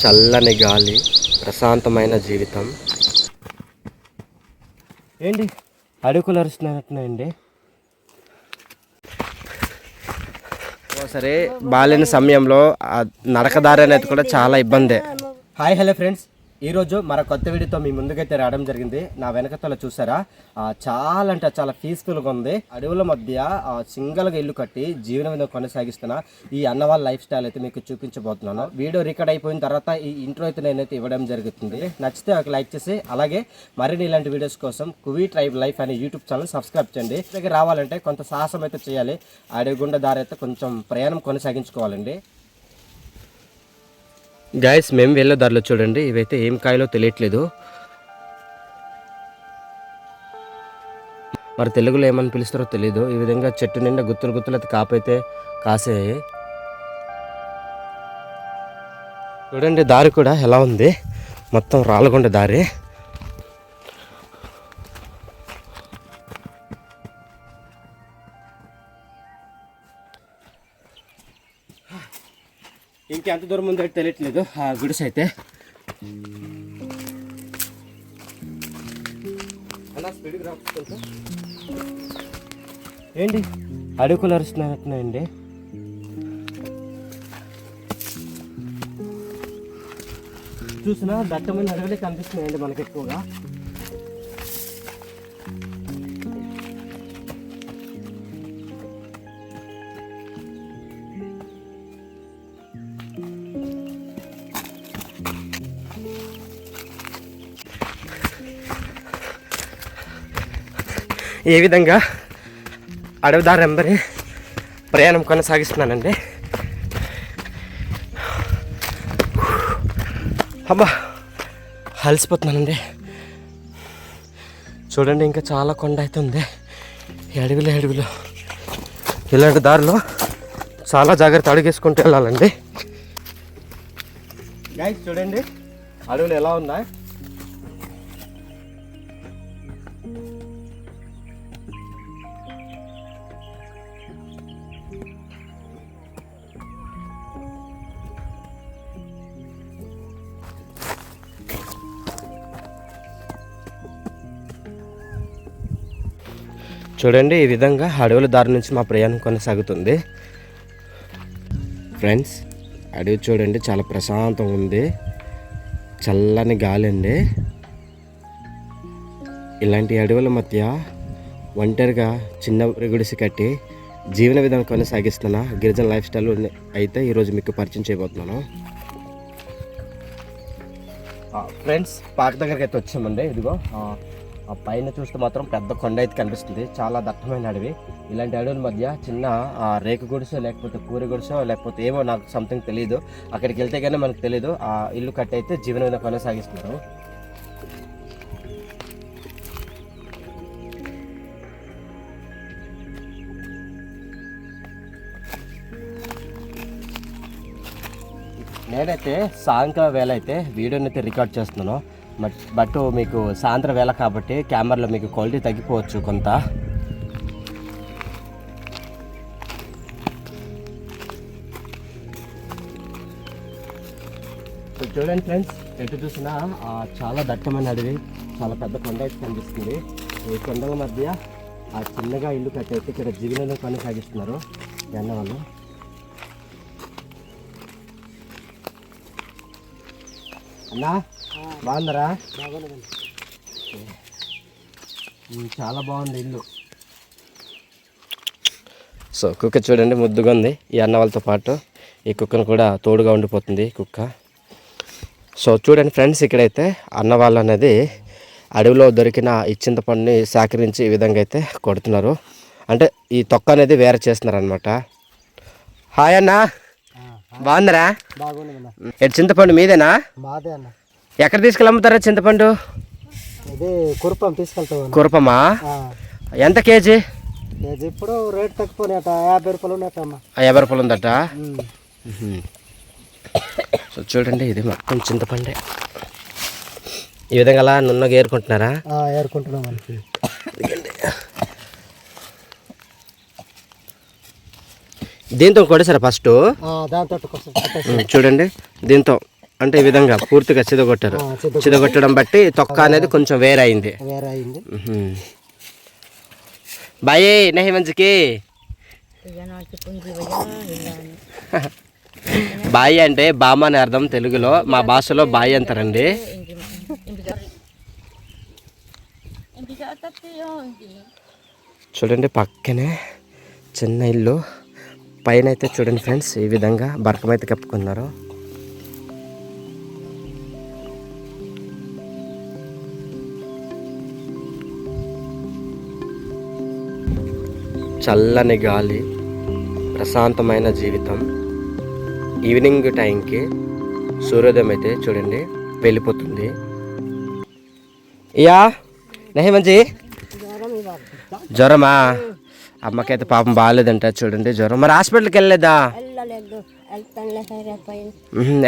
చల్లని గాలి, ప్రశాంతమైన జీవితం. ఏంటి అడుగులు అరుస్తున్నట్టున్నాయండి. సరే, బాలేని సమయంలో నడకదారి అనేది కూడా చాలా ఇబ్బందే. హాయ్ హలో ఫ్రెండ్స్, ఈరోజు మన కొత్త వీడియోతో మీ ముందుకైతే రావడం జరిగింది. నా వెనకతల చూసారా, చాలా అంటే చాలా పీస్ఫుల్గా ఉంది. అడవుల మధ్య సింగల్గా ఇల్లు కట్టి జీవనం మీద కొనసాగిస్తున్న ఈ అన్నవాళ్ళ లైఫ్ స్టైల్ అయితే మీకు చూపించబోతున్నాను. వీడియో రికార్డ్ అయిపోయిన తర్వాత ఈ ఇంట్రో అయితే నేనైతే ఇవ్వడం జరుగుతుంది. నచ్చితే ఒక లైక్ చేసి అలాగే మరిన్ని ఇలాంటి వీడియోస్ కోసం కువీ ట్రైబ్ లైఫ్ అనే యూట్యూబ్ ఛానల్ సబ్స్క్రైబ్ చేయండి. దగ్గర రావాలంటే కొంత సాహసం అయితే చేయాలి. అడవిగుండ దారి అయితే కొంచెం ప్రయాణం కొనసాగించుకోవాలండి. గాయస్, మేము వెళ్ళే దారిలో చూడండి, ఇవైతే ఏం కాయలో తెలియట్లేదు. మరి తెలుగులో ఏమని పిలుస్తారో తెలీదు. ఈ విధంగా చెట్టు నిండా గుత్తులు గుత్తులు అయితే కాపైతే కాసాయి. చూడండి, దారి కూడా ఎలా ఉంది, మొత్తం రాళ్ళగుండ దారి. ఇంకెంత దూరం ఉందో తెలియట్లేదు ఆ గుడిసె అయితే. ఏంటి అడుగులు అరుస్తున్నట్టున్నాయండి. చూసినా దట్టమైన అడవులే కనిపిస్తున్నాయండి మనకి ఎక్కువగా. ఏ విధంగా అడవిదారి వెంబడి ప్రయాణం కొనసాగిస్తున్నానండి. అబ్బా, అలసిపోతున్నానండి. చూడండి, ఇంకా చాలా కొండ అయితే ఉంది ఈ అడవిలో. ఇలాంటి దారిలో చాలా జాగ్రత్త అడుగేసుకుంటూ వెళ్ళాలండి. గైస్ చూడండి, అడవులు ఎలా ఉందా. చూడండి, ఈ విధంగా అడవుల దారి నుంచి మా ప్రయాణం కొనసాగుతుంది. ఫ్రెండ్స్, అడవి చూడండి చాలా ప్రశాంతంగా ఉంది, చల్లని గాలి అండి. ఇలాంటి అడవుల మధ్య ఒంటరిగా చిన్న గుడిసె కట్టి జీవన విధానం కొనసాగిస్తున్న గిరిజన లైఫ్ స్టైల్ అయితే ఈరోజు మీకు పరిచయం చేయబోతున్నాను. ఫ్రెండ్స్, పార్క్ దగ్గరికి అయితే వచ్చామండి. ఇదిగో ఆ పైన చూస్తే మాత్రం పెద్ద కొండ అయితే కనిపిస్తుంది, చాలా దట్టమైన అడవి. ఇలాంటి అడవుల మధ్య చిన్న రేకు గుడిసో లేకపోతే కూర గుడిసో లేకపోతే ఏమో నాకు సంథింగ్ తెలియదు, అక్కడికి వెళ్తే కానీ మనకు తెలియదు. ఆ ఇల్లు కట్టి అయితే జీవన విధానం కొనసాగిస్తున్నారు. నేనైతే సాయంకాలం వేళ అయితే వీడియోని అయితే రికార్డ్ చేస్తున్నాను. బట్ మీకు సాయంత్రం వేళ కాబట్టి కెమెరాలో మీకు క్వాలిటీ తగ్గిపోవచ్చు కొంత. చూడండి ఫ్రెండ్స్, ఎటు చూసినా చాలా దట్టమైన అడవి, చాలా పెద్ద కొండ అయితే కనిపిస్తుంది. ఈ కొండల మధ్య ఆ చిన్నగా ఇల్లు కట్టేసి ఇక్కడ జీవనంలో కొనసాగిస్తున్నారు అన్న వాళ్ళు. అన్నా బాగుందరా? చాలా బాగుంది ఇల్లు. సో కుక్క చూడండి ముద్దుగా ఉంది. ఈ అన్న వాళ్ళతో పాటు ఈ కుక్కను కూడా తోడుగా ఉండిపోతుంది కుక్క. సో చూడండి ఫ్రెండ్స్, ఇక్కడైతే అన్న వాళ్ళు అనేది అడవిలో దొరికిన ఈ చింతపండుని సేకరించి ఈ విధంగా అయితే కొడుతున్నారు. అంటే ఈ తొక్క అనేది వేరే చేస్తున్నారు అనమాట. హాయ్ అన్న, బాగుందరా? ఎటు చింతపండు మీదేనా? ఎక్కడ తీసుకెళ్ళమ్ముతారా చింతపండు? కురుపం తీసుకెళ్తాం. కురుపమా? ఎంత కేజీ? ఇప్పుడు రేట్ తక్కువ, 50 రూపాయలు ఉన్నట్టమ్మా. 50 రూపాయలు ఉందట. సో చూడండి, ఇది మొత్తం చింతపండే. ఈ విధంగా అలా నున్నగా ఏరుకుంటున్నారా? ఏరుకుంటున్నాం. దీంతో కొడేసారా ఫస్ట్? దాంతో చూడండి, దీంతో అంటే ఈ విధంగా పూర్తిగా చిదగొట్టారు. చిదగొట్టడం బట్టి తొక్క అనేది కొంచెం వేరే అయింది. బాయ్ నహి మంచికి బాయి అంటే బామ్మ అని అర్థం తెలుగులో, మా భాషలో బాయి అంటారండి. చూడండి పక్కనే చిన్న ఇల్లు, పైన అయితే చూడండి ఫ్రెండ్స్ ఈ విధంగా బరకం అయితే కప్పుకున్నారు. చల్లని గాలి, ప్రశాంతమైన జీవితం. ఈవినింగ్ టైంకి సూర్యోదయం అయితే చూడండి వెళ్ళిపోతుంది. యా నహి మంచి జ్వరమా? అమ్మకైతే పాపం బాగాలేదంట చూడండి జ్వరం. మరి హాస్పిటల్కి వెళ్ళలేదా?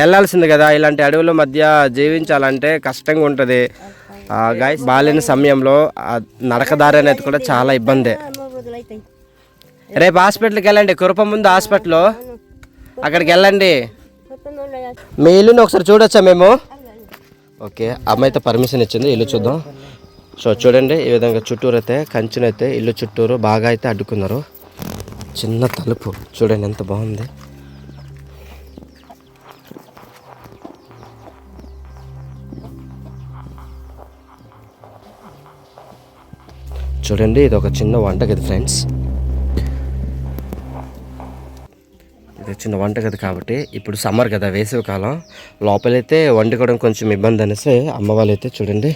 వెళ్ళాల్సింది కదా, ఇలాంటి అడవుల మధ్య జీవించాలంటే కష్టంగా ఉంటుంది. గాయస్ బాగాలేని సమయంలో నడకదారి అనేది కూడా చాలా ఇబ్బంది. రేపు హాస్పిటల్కి వెళ్ళండి, కురప ముందు హాస్పిటల్, అక్కడికి వెళ్ళండి. మీ ఇల్లుని ఒకసారి చూడొచ్చా మేము? ఓకే, అమ్మ అయితే పర్మిషన్ ఇచ్చింది, ఇల్లు చూద్దాం. సో చూడండి ఈ విధంగా చుట్టూరు అయితే కంచునైతే ఇల్లు చుట్టూరు బాగా అయితే అడ్డుకున్నారు. చిన్న తలుపు చూడండి ఎంత బాగుంది. చూడండి ఇది ఒక చిన్న వంటగది ఫ్రెండ్స్. ఇది చిన్న వంటగది కాబట్టి ఇప్పుడు సమ్మర్ కదా, వేసవి కాలం, లోపలైతే వండుకోవడం కొంచెం ఇబ్బంది అనేసి అమ్మ వాళ్ళు అయితే చూడండి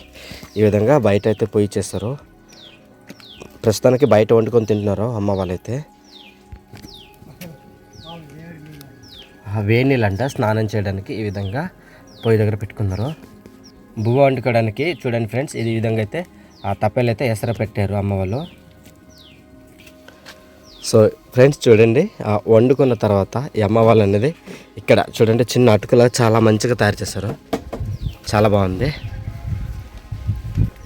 ఈ విధంగా బయట అయితే పొయ్యి చేస్తారు. ప్రస్తుతానికి బయట వండుకొని తింటున్నారు అమ్మ వాళ్ళైతే. వేడి నీళ్ళంట స్నానం చేయడానికి ఈ విధంగా పొయ్యి దగ్గర పెట్టుకున్నారు. బువ్వ వండుకోవడానికి చూడండి ఫ్రెండ్స్ ఇది ఈ విధంగా అయితే ఆ తప్పేలు అయితే ఎసర పెట్టారు అమ్మ వాళ్ళు. సో ఫ్రెండ్స్ చూడండి వండుకున్న తర్వాత ఈ అమ్మ వాళ్ళు అనేది ఇక్కడ చూడండి చిన్న అటుకులా చాలా మంచిగా తయారు చేస్తారు, చాలా బాగుంది.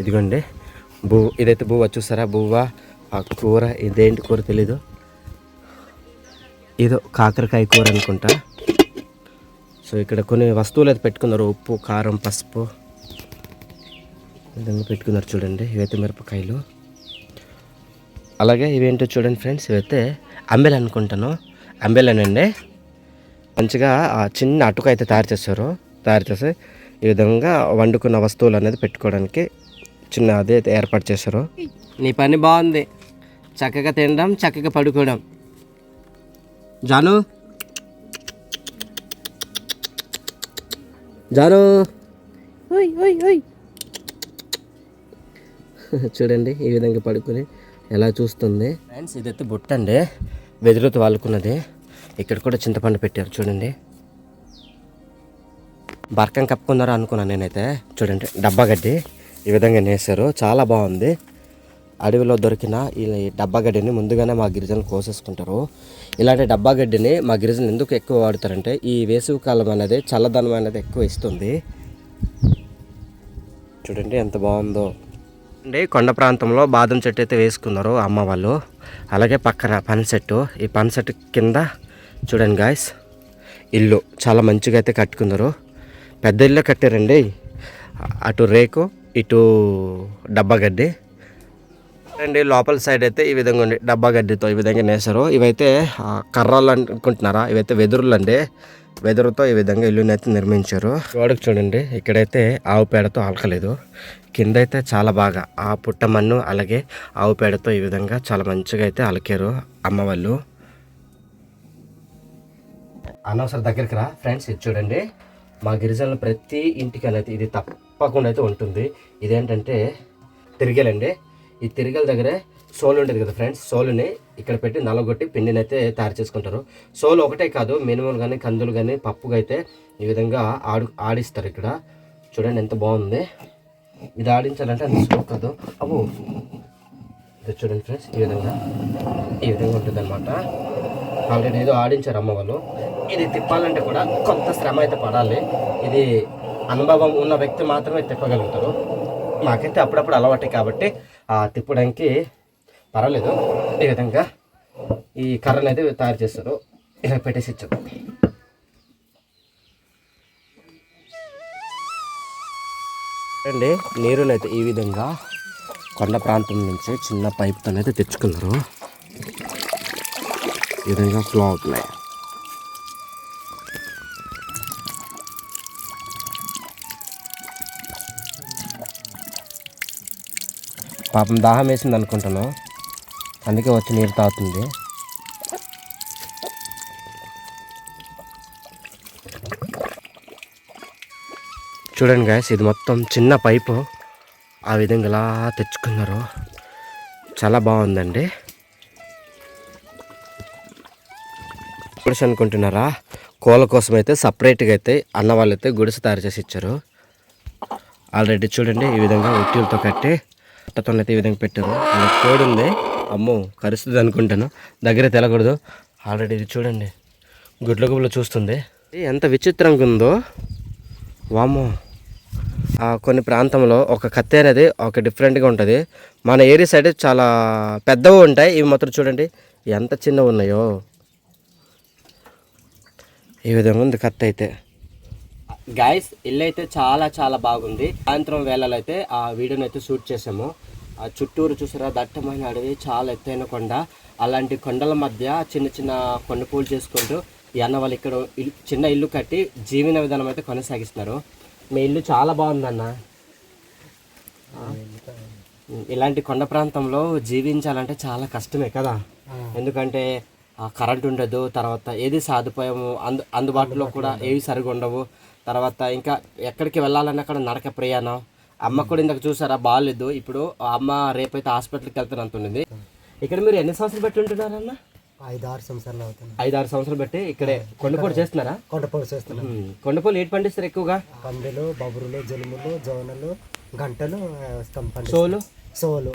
ఇదిగోండి ఇదైతే బువ్వ చూసారా, బువ్వ ఆ కూర ఇదేంటి కూర తెలీదు, ఏదో కాకరకాయ కూర అనుకుంటా. సో ఇక్కడ కొన్ని వస్తువులు అయితే పెట్టుకున్నారు, ఉప్పు కారం పసుపు విధంగా పెట్టుకున్నారు చూడండి. ఇవైతే మిరపకాయలు, అలాగే ఇవేంటో చూడండి ఫ్రెండ్స్, ఇవైతే అంబెలు అనుకుంటాను, అంబెలేనండి. మంచిగా ఆ చిన్న అటుక అయితే తయారు చేసి ఈ విధంగా వండుకున్న వస్తువులు అనేది పెట్టుకోవడానికి చిన్న అదే ఏర్పాటు చేశారు. నీ పని బాగుంది, చక్కగా తినడం చక్కగా పడుకోవడం. జాను జాను చూడండి ఈ విధంగా పడుకొని ఎలా చూస్తుంది. ఫ్రెండ్స్ ఇదైతే బుట్ట అండి, వెదురుతో వాలుకున్నది. ఇక్కడ కూడా చింతపండు పెట్టారు చూడండి. బరకం కప్పుకున్నారా అనుకున్నాను నేనైతే. చూడండి డబ్బా గడ్డి ఈ విధంగా నేసారు, చాలా బాగుంది. అడవిలో దొరికిన ఈ డబ్బా గడ్డిని ముందుగానే మా గిరిజనులు కోసేసుకుంటారు. ఇలాంటి డబ్బా గడ్డిని మా గిరిజనులు ఎందుకు ఎక్కువ వాడుతారంటే ఈ వేసవి కాలం అనేది చల్లదనం అనేది ఎక్కువ ఇస్తుంది. చూడండి ఎంత బాగుందో అండి. కొండ ప్రాంతంలో బాదం చెట్టు అయితే వేసుకున్నారు అమ్మ వాళ్ళు. అలాగే పక్కన పని చెట్టు, ఈ పని చెట్టు కింద చూడండి గాయస్ ఇల్లు చాలా మంచిగా అయితే కట్టుకున్నారు. పెద్ద ఇల్లు కట్టారండి, అటు రేకు ఇటు డబ్బా గడ్డి అండి. లోపల సైడ్ అయితే ఈ విధంగా ఉండి డబ్బా గడ్డితో ఈ విధంగా నేసారు. ఇవైతే కర్రలు అనుకుంటున్నారా, ఇవైతే వెదురులు అండి. వెదురుతో ఈ విధంగా ఇల్లుని అయితే నిర్మించారు. గోడకు చూడండి ఇక్కడైతే ఆవు పేడతో అలకలేదు, కింద అయితే చాలా బాగా ఆ పుట్టమన్ను అలాగే ఆవు పేడతో ఈ విధంగా చాలా మంచిగా అయితే అలకారు అమ్మ వాళ్ళు. అనవసరం దగ్గరికి రా ఫ్రెండ్స్, ఇది చూడండి మా గిరిజనులు ప్రతి ఇంటికి అనేది ఇది తప్పకుండా అయితే ఉంటుంది. ఇదేంటంటే తిరిగేలండి. ఈ తిరిగల దగ్గరే సోలు ఉండేది కదా ఫ్రెండ్స్, సోలుని ఇక్కడ పెట్టి నలగొట్టి పిండిని అయితే తయారు చేసుకుంటారు. సోలు ఒకటే కాదు, మినుములు కానీ కందులు కానీ పప్పుగా అయితే ఈ విధంగా ఆడిస్తారు. ఇక్కడ చూడండి ఎంత బాగుంది. ఇది ఆడించాలంటే అంత స్లో కాదు. అబ్బో ఇది చూడండి ఫ్రెండ్స్ ఈ విధంగా ఉంటుంది అనమాట. ఆల్రెడీ ఏదో ఆడించారు అమ్మ వాళ్ళు. ఇది తిప్పాలంటే కూడా కొంత శ్రమ అయితే పడాలి. ఇది అనుభవం ఉన్న వ్యక్తి మాత్రమే తిప్పగలుగుతారు. మాకైతే అప్పుడప్పుడు అలవాటే కాబట్టి తిప్పడానికి పర్వాలేదు. ఈ విధంగా ఈ కర్రను అయితే తయారు చేస్తారు, ఇలా పెట్టేసి ఇచ్చారు. అండి నీరునైతే ఈ విధంగా కొండ ప్రాంతం నుంచి చిన్న పైప్తోనైతే తెచ్చుకున్నారు. ఈ విధంగా ఫ్లో అవుతున్నాయి. పాపం దాహం వేసింది అనుకుంటాను, అందుకే వచ్చి నీరు తాగుతుంది. చూడండి గాయస్, ఇది మొత్తం చిన్న పైపు ఆ విధంగా ఇలా తెచ్చుకున్నారు. చాలా బాగుందండి. గుడిసె అనుకుంటున్నారా? కోళ్ళ కోసం అయితే సపరేట్గా అయితే అన్న వాళ్ళైతే గుడిసె తయారు చేసి ఇచ్చారు. ఆల్రెడీ చూడండి ఈ విధంగా ఉట్టీలతో కట్టి అట్టతో అయితే ఈ విధంగా పెట్టారు. కోడి ఉంది, అమ్మో కరుస్తుంది అనుకుంటాను, దగ్గర తెలకూడదు. ఆల్రెడీ ఇది చూడండి గుడ్ల గుబులు చూస్తుంది. ఎంత విచిత్రంగా ఉందో వామ్మో. కొన్ని ప్రాంతంలో ఒక కత్తి అనేది ఒక డిఫరెంట్గా ఉంటుంది. మన ఏరియా సైడ్ చాలా పెద్దవి ఉంటాయి, ఇవి మాత్రం చూడండి ఎంత చిన్నవి ఉన్నాయో. ఈ విధంగా ఉంది కత్తి అయితే. గాయస్, ఇల్లు అయితే చాలా చాలా బాగుంది. సాయంత్రం వేళలో అయితే ఆ వీడియోని అయితే షూట్ చేసాము. ఆ చుట్టూరు చూసారా దట్టమైన అడవి, చాలా ఎత్తైన కొండ. అలాంటి కొండల మధ్య చిన్న చిన్న కొండ పూలు చేసుకుంటూ ఈ అన్న వాళ్ళు ఇక్కడ చిన్న ఇల్లు కట్టి జీవన విధానం అయితే కొనసాగిస్తున్నారు. మీ ఇల్లు చాలా బాగుందన్న. ఇలాంటి కొండ ప్రాంతంలో జీవించాలంటే చాలా కష్టమే కదా, ఎందుకంటే కరెంట్ ఉండదు, తర్వాత ఏది సదుపాయము అందుబాటులో కూడా ఏవి సరిగా ఉండవు. తర్వాత ఇంకా ఎక్కడికి వెళ్ళాలన్నా అక్కడ నడక ప్రయాణం. అమ్మ కూడా ఇందాక చూసారా బాగాలేదు, ఇప్పుడు అమ్మ రేపైతే హాస్పిటల్కి వెళ్తాను అంటుంది. ఇక్కడ మీరు ఎన్ని సంవత్సరాలు బట్టి ఉంటున్నారన్న? 5-6 సంవత్సరాలు అవుతుంది. 5-6 సంవత్సరాలు బట్టి ఇక్కడే కొండపూలు చేస్తున్నారా? కొండపూలు చేస్తున్నాం. కొండపూలు ఏంటి పండిస్తారు ఎక్కువగా? కందులు, బొబ్బరులు, జనుములు, జోనలు, గంటలు, సోలు సోలు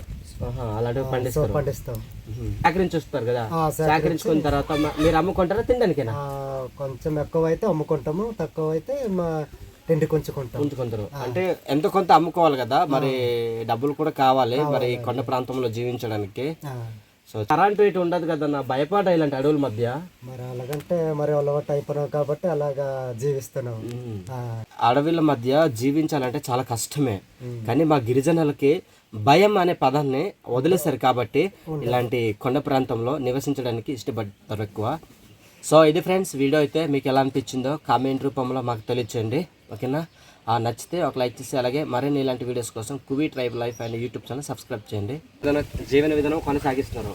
అలాంటివి పండిస్తాం. సేకరించి వస్తారు కదా, సేకరించుకున్న తర్వాత మీరు అమ్ముకుంటారా తినడానికేనా? కొంచెం ఎక్కువ అయితే అమ్ముకుంటాము, తక్కువ అయితే మా తిండికి ఉంచుకుంటారు. అంటే ఎంతో కొంత అమ్ముకోవాలి కదా, మరి డబ్బులు కూడా కావాలి మరి కొండ ప్రాంతంలో జీవించడానికి. సో కరెంట్ ఇటు ఉండదు కదన్న, భయపడ ఇలాంటి అడవుల మధ్య. మరి అలాగంటే మరి అలవాటు అయిపోయినాం కాబట్టి అలాగా జీవిస్తున్నాం. అడవుల మధ్య జీవించాలంటే చాలా కష్టమే, కానీ మా గిరిజనులకి భయం అనే పదాన్ని వదిలేశారు కాబట్టి ఇలాంటి కొండ ప్రాంతంలో నివసించడానికి ఇష్టపడతారు ఎక్కువ. సో ఇది ఫ్రెండ్స్, వీడియో అయితే మీకు ఎలా అనిపించిందో కామెంట్ రూపంలో మాకు తెలియచేయండి, ఓకేనా? నచ్చితే ఒక లైక్ చేసి అలాగే మరిన్ని ఇలాంటి వీడియోస్ కోసం Kuvi tribe life and YouTube channel subscribe చేయండి. జీవన విధానం కొనసాగిస్తున్నారు.